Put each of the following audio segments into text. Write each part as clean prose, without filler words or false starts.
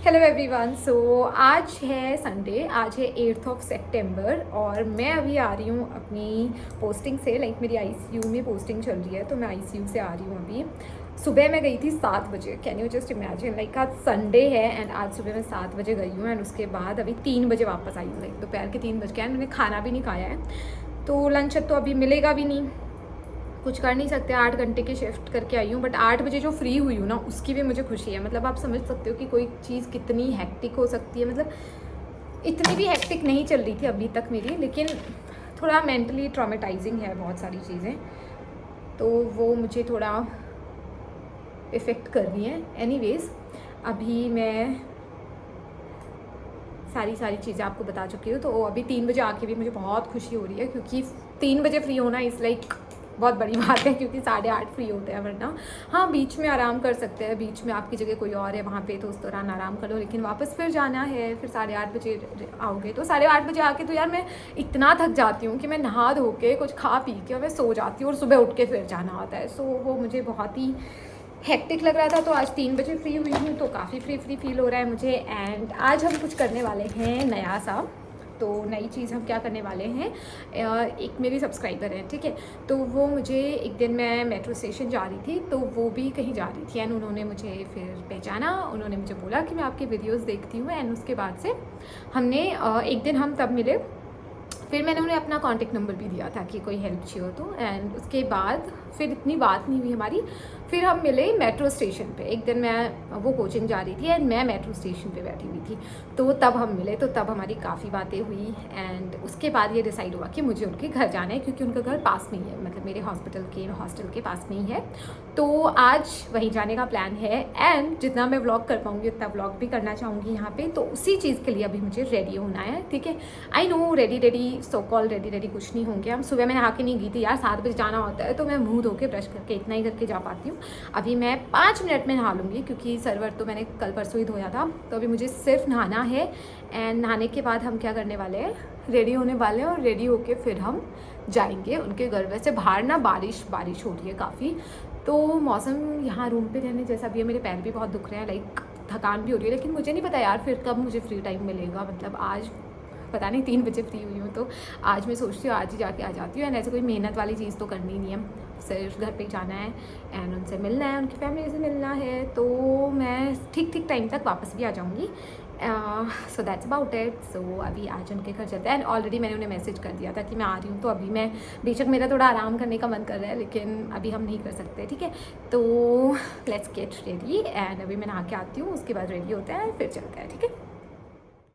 Hello everyone. सो आज है Sunday, आज है 8 सितंबर और मैं अभी आ रही हूँ अपनी पोस्टिंग से। मेरी आईसीयू में पोस्टिंग चल रही है तो मैं आईसीयू से आ रही हूँ अभी। सुबह मैं गई थी 7 बजे। कैन यू जस्ट इमेजिन, आज संडे है एंड आज सुबह मैं 7 बजे गई हूँ एंड उसके बाद अभी 3 बजे वापस आई हूँ। दोपहर के 3 बज के मैंने खाना भी नहीं खाया है तो लंच तो अभी मिलेगा भी नहीं, कुछ कर नहीं सकते। 8 घंटे की शिफ्ट करके आई हूँ बट 8 बजे जो फ्री हुई हूँ ना उसकी भी मुझे खुशी है। आप समझ सकते हो कि कोई चीज़ कितनी हेक्टिक हो सकती है। इतनी भी हेक्टिक नहीं चल रही थी अभी तक मेरी, लेकिन थोड़ा मेंटली ट्रॉमेटाइजिंग है बहुत सारी चीज़ें, तो वो मुझे थोड़ा इफ़ेक्ट कर रही हैं। एनीवेज, अभी मैं सारी चीज़ें आपको बता चुकी हूँ। तो अभी 3 बजे आके भी मुझे बहुत खुशी हो रही है क्योंकि 3 बजे फ्री होना इज़ बहुत बड़ी बात है, क्योंकि 8:30 फ्री होते हैं। वरना हाँ, बीच में आराम कर सकते हैं, बीच में आपकी जगह कोई और है वहाँ पे तो उस दौरान आराम कर लो, लेकिन वापस फिर जाना है, फिर 8:30 बजे आओगे तो 8:30 बजे आके तो यार मैं इतना थक जाती हूँ कि मैं नहा धो के कुछ खा पी के और मैं सो जाती हूँ और सुबह उठ के फिर जाना होता है। सो वो मुझे बहुत ही हेक्टिक लग रहा था। तो आज 3 बजे फ्री हुई हूँ तो काफ़ी फ्री फील हो रहा है मुझे। एंड आज हम कुछ करने वाले हैं नया सा। तो नई चीज़ हम क्या करने वाले हैं, एक मेरी सब्सक्राइबर है, ठीक है, तो वो मुझे एक दिन मैं मेट्रो स्टेशन जा रही थी तो वो भी कहीं जा रही थी एंड उन्होंने मुझे फिर पहचाना। उन्होंने मुझे बोला कि मैं आपकी वीडियोस देखती हूँ एंड उसके बाद से हमने एक दिन हम तब मिले। फिर मैंने उन्हें अपना कॉन्टेक्ट नंबर भी दिया था कि कोई हेल्प चाहिए हो तो। एंड उसके बाद फिर इतनी बात नहीं हुई हमारी। फिर हम मिले मेट्रो स्टेशन पे। एक दिन वो कोचिंग जा रही थी एंड मैं मेट्रो स्टेशन पे बैठी हुई थी तो तब हम मिले। तो तब हमारी काफ़ी बातें हुई एंड उसके बाद ये डिसाइड हुआ कि मुझे उनके घर जाना है क्योंकि उनका घर पास में ही है, मेरे हॉस्टल के पास में ही है। तो आज वहीं जाने का प्लान है एंड जितना मैं व्लॉग कर पाऊँगी उतना व्लॉग भी करना चाहूँगी यहाँ पे। तो उसी चीज़ के लिए अभी मुझे रेडी होना है, ठीक है। I know ready so call ready कुछ नहीं होंगे हम। सुबह मैं नहा के नहीं गई थी यार, 7 बजे जाना होता है तो मैं मुंह धो के ब्रश करके इतना ही करके जा पाती हूँ। अभी मैं 5 मिनट में नहा लूँगी क्योंकि सर्वर तो मैंने कल परसों ही धोया था। तो अभी मुझे सिर्फ नहाना है एंड नहाने के बाद हम क्या करने वाले हैं, रेडी होने वाले हैं और रेडी होके फिर हम जाएंगे उनके घर। वैसे बाहर ना बारिश हो रही है काफ़ी, तो मौसम यहाँ रूम पे रहने जैसा भी है। मेरे पैर भी बहुत दुख रहे हैं, थकान भी हो रही है, लेकिन मुझे नहीं पता यार फिर कब मुझे फ्री टाइम मिलेगा। आज पता नहीं 3 बजे फ्री हुई हूँ तो आज मैं सोचती हूँ आज ही जाके आ जाती हूँ। एंड ऐसे कोई मेहनत वाली चीज़ तो करनी नहीं है, सिर्फ घर पे जाना है एंड उनसे मिलना है, उनकी फैमिली से मिलना है। तो मैं ठीक टाइम तक वापस भी आ जाऊँगी। So that's about it. So अभी आज उनके घर चलते हैं एंड ऑलरेडी मैंने उन्हें मैसेज कर दिया था कि मैं आ रही हूँ। तो अभी मैं बेशक मेरा थोड़ा आराम करने का मन कर रहा है लेकिन अभी हम नहीं कर सकते, ठीक है। तो लेट्स गेट रेडी एंड अभी मैं नहा के आती हूँ, उसके बाद रेडी होते हैं फिर चलते हैं, ठीक है।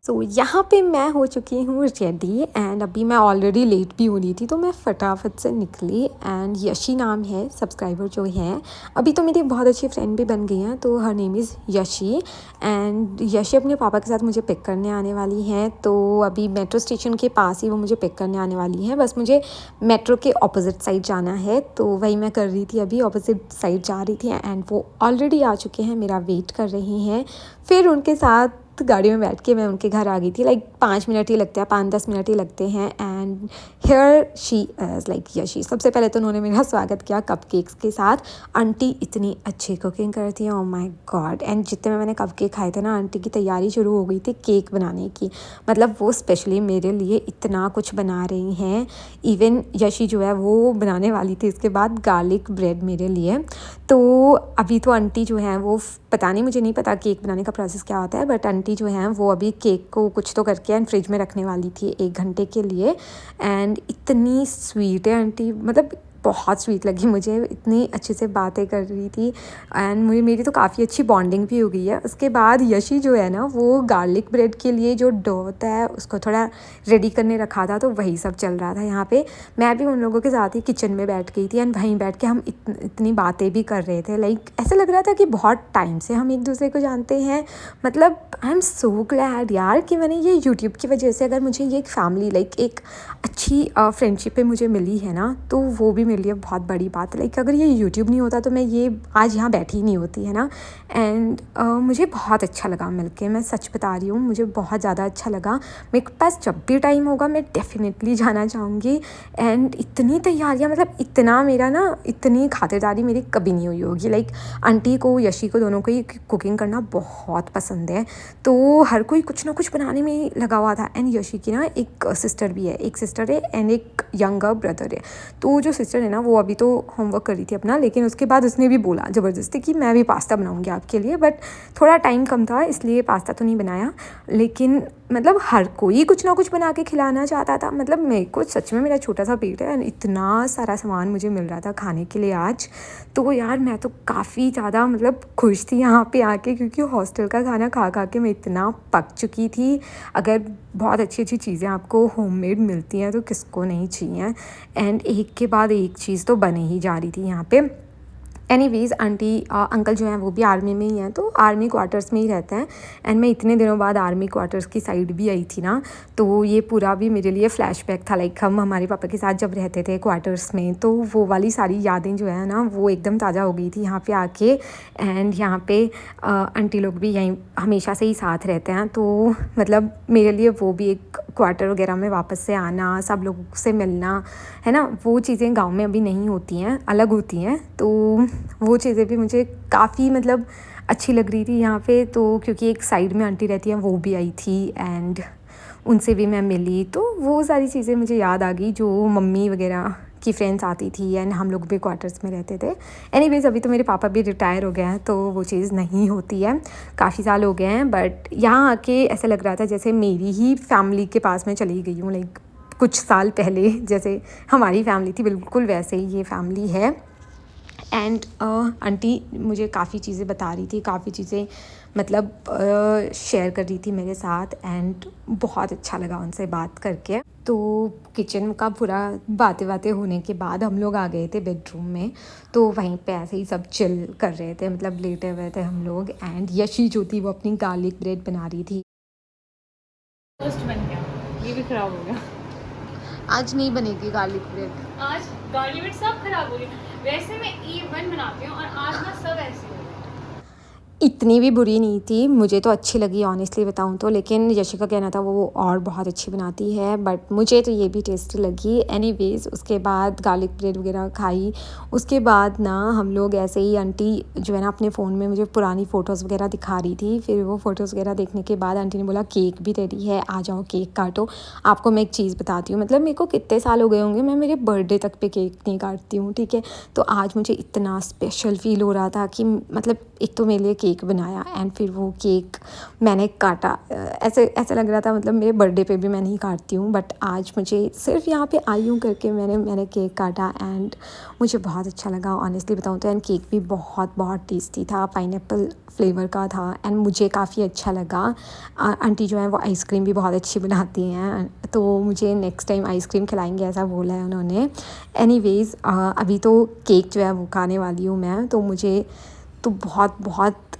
तो यहाँ पे मैं हो चुकी हूँ रेडी एंड अभी मैं ऑलरेडी लेट भी हो रही थी तो मैं फटाफट से निकली। एंड यशी नाम है सब्सक्राइबर जो है, अभी तो मेरी बहुत अच्छी फ्रेंड भी बन गई हैं। तो her name is Yeshi and Yeshi अपने पापा के साथ मुझे पिक करने आने वाली हैं। तो अभी मेट्रो स्टेशन के पास ही वो मुझे पिक करने आने वाली हैं, बस मुझे मेट्रो के ऑपोजिट साइड जाना है। तो वही मैं कर रही थी, अभी ऑपोजिट साइड जा रही थी एंड वो ऑलरेडी आ चुके हैं, मेरा वेट कर रही हैं। फिर उनके साथ गाड़ी में बैठ के मैं उनके घर आ गई थी। 5 मिनट ही लगते हैं, 5-10 मिनट ही लगते हैं and here she is Yeshi. सबसे पहले तो उन्होंने मेरा स्वागत किया कपकेक्स के साथ। आंटी इतनी अच्छी कुकिंग करती है, ओह माय गॉड। एंड जितने में मैंने कपकेक खाए थे ना, आंटी की तैयारी शुरू हो गई थी केक बनाने की। वो स्पेशली मेरे लिए इतना कुछ बना रही हैं। इवन यशी जो है वो बनाने वाली थी इसके बाद गार्लिक ब्रेड मेरे लिए। तो अभी तो आंटी जो है वो पता नहीं, मुझे नहीं पता केक बनाने का प्रोसेस क्या होता है, बट आंटी जो है वो अभी केक को कुछ तो करके एंड फ्रिज में रखने वाली थी 1 घंटे के लिए। एंड इतनी स्वीट है आंटी, बहुत स्वीट लगी मुझे, इतनी अच्छे से बातें कर रही थी एंड मेरी तो काफ़ी अच्छी बॉन्डिंग भी हो गई है। उसके बाद यशी जो है ना वो गार्लिक ब्रेड के लिए जो डो होता है उसको थोड़ा रेडी करने रखा था, तो वही सब चल रहा था यहाँ पे। मैं भी उन लोगों के साथ ही किचन में बैठ गई थी एंड वहीं बैठ के हम इतनी बातें भी कर रहे थे। ऐसा लग रहा था कि बहुत टाइम से हम एक दूसरे को जानते हैं। आई एम सो ग्लैड यार कि मैंने ये यूट्यूब की वजह से अगर मुझे ये एक फैमिली एक अच्छी फ्रेंडशिप पे मुझे मिली है ना, तो वो भी मेरे मेरे लिए बहुत बड़ी बात है। लाइक अगर ये यूट्यूब नहीं होता तो मैं ये आज यहाँ बैठी ही नहीं होती, है ना। एंड मुझे बहुत अच्छा लगा मिलके, मैं सच बता रही हूँ, मुझे बहुत ज़्यादा अच्छा लगा। मेरे पास जब भी टाइम होगा मैं डेफिनेटली जाना चाहूँगी। एंड इतनी तैयारियाँ, मतलब इतना मेरा ना, इतनी खातिरदारी मेरी कभी नहीं हुई होगी। लाइक आंटी को, यशी को, दोनों को ही कुकिंग करना बहुत पसंद है, तो हर कोई कुछ ना कुछ बनाने में ही लगा हुआ था। एंड यशी की ना एक सिस्टर भी है, एक सिस्टर है एंड एक यंगर ब्रदर है। तो जो सिस्टर है ना वो अभी तो होमवर्क कर रही थी अपना, लेकिन उसके बाद उसने भी बोला ज़बरदस्ती कि मैं भी पास्ता बनाऊंगी आपके लिए, बट थोड़ा टाइम कम था इसलिए पास्ता तो नहीं बनाया। लेकिन मतलब हर कोई कुछ ना कुछ बना के खिलाना चाहता था। मतलब मेरे को सच में, मेरा छोटा सा पेट है, इतना सारा सामान मुझे मिल रहा था खाने के लिए आज। तो यार मैं तो काफ़ी ज़्यादा मतलब खुश थी यहाँ पे आके, क्योंकि हॉस्टल का खाना खा खा के मैं इतना पक चुकी थी। अगर बहुत अच्छी अच्छी चीज़ें आपको होममेड मिलती हैं तो किसको नहीं चाहिए। एंड एक के बाद एक चीज़ तो बने ही जा रही थी यहाँ पे। एनीवेज़ आंटी अंकल जो हैं वो भी आर्मी में ही हैं, तो आर्मी क्वार्टर्स में ही रहते हैं। एंड मैं इतने दिनों बाद आर्मी क्वार्टर्स की साइड भी आई थी ना, तो ये पूरा भी मेरे लिए फ्लैशबैक था। लाइक हम हमारे पापा के साथ जब रहते थे क्वार्टर्स में, तो वो वाली सारी यादें जो है ना वो एकदम ताज़ा हो गई थी यहाँ पे आके। एंड यहाँ पे आंटी लोग भी यहीं हमेशा से ही साथ रहते हैं, तो मतलब मेरे लिए वो भी एक क्वार्टर वगैरह में वापस से आना, सब लोगों से मिलना, है ना, वो चीज़ें गाँव में अभी नहीं होती हैं, अलग होती हैं। तो वो चीज़ें भी मुझे काफ़ी मतलब अच्छी लग रही थी यहाँ पे। तो क्योंकि एक साइड में आंटी रहती हैं, वो भी आई थी एंड उनसे भी मैं मिली, तो वो सारी चीज़ें मुझे याद आ गई जो मम्मी वगैरह की फ्रेंड्स आती थी। एंड हम लोग भी क्वार्टर्स में रहते थे। एनीवेज़ अभी तो मेरे पापा भी रिटायर हो गए हैं, तो वो चीज़ नहीं होती है, काफ़ी साल हो गए हैं। बट यहाँ आके ऐसा लग रहा था जैसे मेरी ही फैमिली के पास मैं चली गई हूँ। लाइक कुछ साल पहले जैसे हमारी फैमिली थी, बिल्कुल वैसे ही ये फैमिली है। एंड आंटी मुझे काफ़ी चीज़ें बता रही थी, काफ़ी चीज़ें मतलब शेयर कर रही थी मेरे साथ। एंड बहुत अच्छा लगा उनसे बात करके। तो किचन का पूरा बातें होने के बाद हम लोग आ गए थे बेडरूम में, तो वहीं पे ऐसे ही सब चिल कर रहे थे, मतलब लेटे हुए थे हम लोग। एंड यशी जो थी वो अपनी गार्लिक ब्रेड बना रही थी। टोस्ट बन गया, ये भी खराब हो गया। आज नहीं बनेगी गार्लिक ब्रेड। आज गार्लिक ब्रेड सब खराब हो गया। वैसे मैं E1 बनाती हूँ और आज ना सब ऐसे हो गया। इतनी भी बुरी नहीं थी, मुझे तो अच्छी लगी ऑनेस्टली बताऊँ तो। लेकिन यशी का कहना था वो और बहुत अच्छी बनाती है, बट मुझे तो ये भी टेस्टी लगी। एनीवेज़ उसके बाद गार्लिक ब्रेड वगैरह खाई। उसके बाद ना हम लोग ऐसे ही, आंटी जो है ना अपने फ़ोन में मुझे पुरानी फ़ोटोज़ वगैरह दिखा रही थी। फिर वो फ़ोटोज़ वगैरह देखने के बाद आंटी ने बोला केक भी रेडी है, आ जाओ केक काटो। आपको मैं एक चीज़ बताती हूँ, मतलब मेरे को कितने साल हो गए होंगे, मैं मेरे बर्थडे तक पे केक नहीं काटती हूँ, ठीक है। तो आज मुझे इतना स्पेशल फ़ील हो रहा था कि मतलब एक तो मेरे लिए केक बनाया एंड फिर वो केक मैंने काटा। ऐसे लग रहा था मतलब मेरे बर्थडे पे भी मैं नहीं काटती हूँ, बट आज मुझे सिर्फ यहाँ पे आई हूँ करके मैंने केक काटा। एंड मुझे बहुत अच्छा लगा ऑनेस्टली बताऊँ तो। एंड केक भी बहुत टेस्टी था, पाइनएप्पल फ्लेवर का था एंड मुझे काफ़ी अच्छा लगा। आंटी जो है वो आइसक्रीम भी बहुत अच्छी बनाती हैं, तो मुझे नेक्स्ट टाइम आइसक्रीम खिलाएंगे ऐसा बोला है उन्होंने। एनीवेज़ अभी तो केक जो है वो खाने वाली हूँ मैं, तो मुझे तो बहुत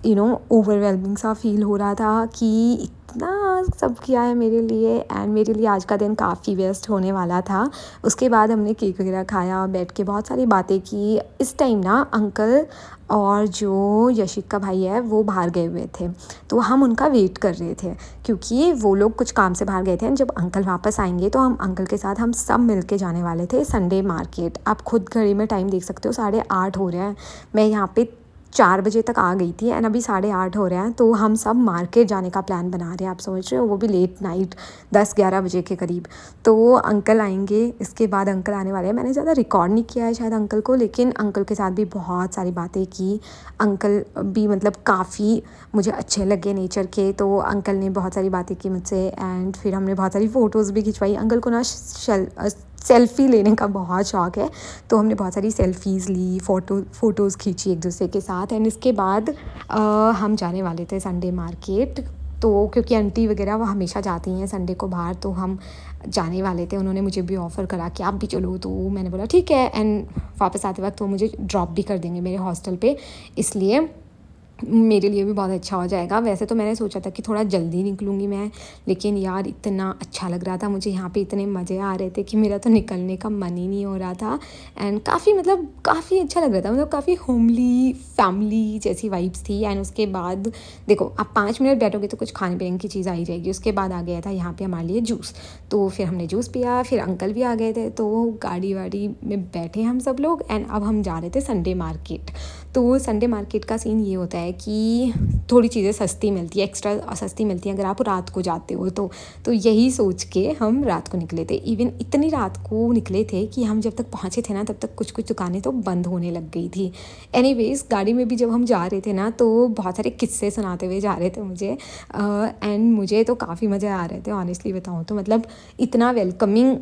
ओवरवेलमिंग सा फील हो रहा था कि इतना सब किया है मेरे लिए। एंड मेरे लिए आज का दिन काफ़ी वेस्ट होने वाला था। उसके बाद हमने केक वगैरह खाया, बैठ के बहुत सारी बातें की। इस टाइम ना अंकल और जो यशिक का भाई है वो बाहर गए हुए थे, तो हम उनका वेट कर रहे थे क्योंकि वो लोग कुछ काम से बाहर गए थे। जब अंकल वापस आएंगे तो हम अंकल के साथ हम सब मिल के जाने वाले थे संडे मार्केट। आप खुद घड़ी में टाइम देख सकते हो, 8:30 हो रहे हैं। मैं यहाँ पे 4 बजे तक आ गई थी एंड अभी 8:30 हो रहे हैं, तो हम सब मार्केट जाने का प्लान बना रहे हैं। आप समझ रहे हो, वो भी लेट नाइट 10-11 बजे के करीब। तो अंकल आएंगे, इसके बाद अंकल आने वाले हैं। मैंने ज़्यादा रिकॉर्ड नहीं किया है शायद अंकल को, लेकिन अंकल के साथ भी बहुत सारी बातें की। अंकल भी मतलब काफ़ी मुझे अच्छे लगे नेचर के, तो अंकल ने बहुत सारी बातें की मुझसे। एंड फिर हमने बहुत सारी फ़ोटोज़ भी खिंचवाई। अंकल को ना सेल्फ़ी लेने का बहुत शौक़ है, तो हमने बहुत सारी सेल्फ़ीज़ ली, फ़ोटोज़ खींची एक दूसरे के साथ। एंड इसके बाद हम जाने वाले थे संडे मार्केट, तो क्योंकि आंटी वगैरह वो हमेशा जाती हैं संडे को बाहर, तो हम जाने वाले थे। उन्होंने मुझे भी ऑफ़र करा कि आप भी चलो, तो मैंने बोला ठीक है। एंड वापस आते वक्त वो मुझे ड्रॉप भी कर देंगे मेरे हॉस्टल पे, इसलिए मेरे लिए भी बहुत अच्छा हो जाएगा। वैसे तो मैंने सोचा था कि थोड़ा जल्दी निकलूँगी मैं, लेकिन यार इतना अच्छा लग रहा था मुझे यहाँ पे, इतने मज़े आ रहे थे कि मेरा तो निकलने का मन ही नहीं हो रहा था। एंड काफ़ी अच्छा लग रहा था, मतलब काफ़ी होमली फैमिली जैसी वाइब्स थी। एंड उसके बाद देखो, आप 5 मिनट बैठोगे तो कुछ खाने पीने की चीज़ आ ही जाएगी। उसके बाद आ गया था यहाँ पे हमारे लिए जूस, तो फिर हमने जूस पिया, फिर अंकल भी आ गए थे, तो गाड़ी वाड़ी में बैठे हम सब लोग। एंड अब हम जा रहे थे संडे मार्केट। तो संडे मार्केट का सीन ये होता है कि थोड़ी चीज़ें सस्ती मिलती है, एक्स्ट्रा सस्ती मिलती हैं अगर आप रात को जाते हो तो यही सोच के हम रात को निकले थे। इवन इतनी रात को निकले थे कि हम जब तक पहुँचे थे ना, तब तक कुछ कुछ दुकानें तो बंद होने लग गई थी। एनीवेज, गाड़ी में भी जब हम जा रहे थे ना, तो बहुत सारे किस्से सुनाते हुए जा रहे थे मुझे, एंड मुझे तो काफ़ी मज़े आ रहे थे ऑनेस्टली बताऊँ तो। मतलब इतना वेलकमिंग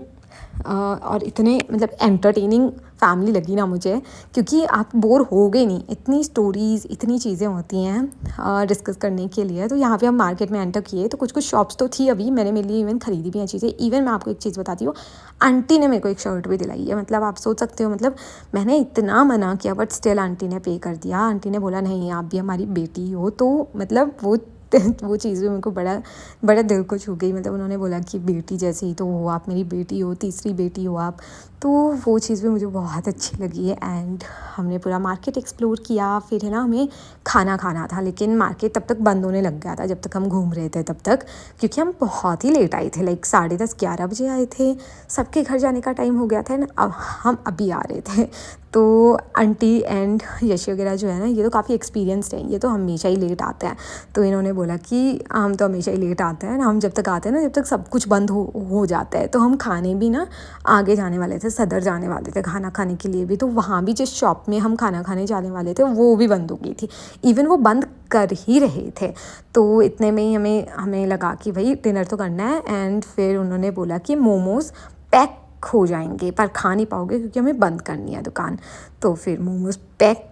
और इतने मतलब एंटरटेनिंग फैमिली लगी ना मुझे, क्योंकि आप बोर हो गए नहीं, इतनी स्टोरीज़, इतनी चीज़ें होती हैं डिस्कस करने के लिए। तो यहाँ पे हम मार्केट में एंटर किए तो कुछ कुछ शॉप्स तो थी, अभी मैंने मेरे लिए इवन ख़रीदी भी हैं चीज़ें। इवन मैं आपको एक चीज़ बताती हूँ, आंटी ने मेरे को एक शर्ट भी दिलाई है। मतलब आप सोच सकते हो, मतलब मैंने इतना मना किया बट स्टिल आंटी ने पे कर दिया। आंटी ने बोला नहीं, आप भी हमारी बेटी हो। तो मतलब वो चीज़ भी मेरे को बड़ा दिल को छू गई। मतलब उन्होंने बोला कि बेटी जैसी ही तो हो, आप मेरी बेटी हो, तीसरी बेटी हो आप। तो वो चीज़ भी मुझे बहुत अच्छी लगी है। एंड हमने पूरा मार्केट एक्सप्लोर किया। फिर है ना, हमें खाना खाना था, लेकिन मार्केट तब तक बंद होने लग गया था जब तक हम घूम रहे थे तब तक, क्योंकि हम बहुत ही लेट आए थे, लाइक 10:30-11 बजे आए थे। सबके घर जाने का टाइम हो गया था ना, अब हम अभी आ रहे थे। तो आंटी एंड यशी वगैरह जो है ना, ये तो काफ़ी एक्सपीरियंसड हैं, ये तो हमेशा ही लेट आते हैं। तो इन्होंने बोला कि हम तो हमेशा ही लेट आते हैं ना, हम जब तक आते हैं ना, जब तक सब कुछ बंद हो जाता है। तो हम खाने भी ना आगे जाने वाले थे, सदर जाने वाले थे खाना खाने के लिए भी। तो वहाँ भी जिस शॉप में हम खाना खाने जाने वाले थे, वो भी बंद हो गई थी। इवन वो बंद कर ही रहे थे। तो इतने में ही हमें लगा कि भाई डिनर तो करना है। एंड फिर उन्होंने बोला कि मोमोज़ पैक हो जाएंगे पर खा नहीं पाओगे, क्योंकि हमें बंद करनी है दुकान। तो फिर मोमोज़ पैक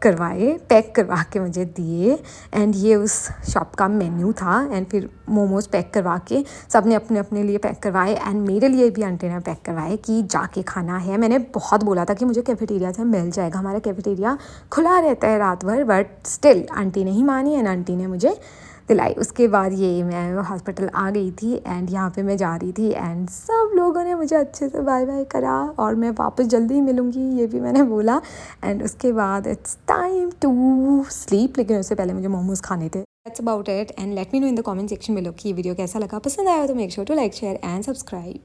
करवा के मुझे दिए। एंड ये उस शॉप का मेन्यू था। एंड फिर मोमोज़ पैक करवा के सब ने अपने अपने लिए पैक करवाए। एंड मेरे लिए भी आंटी ने पैक करवाए कि जाके खाना है। मैंने बहुत बोला था कि मुझे कैफेटेरिया से मिल जाएगा, हमारा कैफेटेरिया खुला रहता है रात भर, बट स्टिल आंटी नहीं मानी। एंड आंटी ने मुझे दिलाई। उसके बाद ये मैं हॉस्पिटल आ गई थी एंड यहाँ पे मैं जा रही थी। एंड सब लोगों ने मुझे अच्छे से बाय बाय करा, और मैं वापस जल्दी ही मिलूँगी ये भी मैंने बोला। एंड उसके बाद इट्स टाइम टू स्लीप, लेकिन उससे पहले मुझे मोमोज़ खाने थे। That's about it. And let me know in the comment section below कि ये वीडियो कैसा लगा। पसंद आया तो make sure to like, share and subscribe.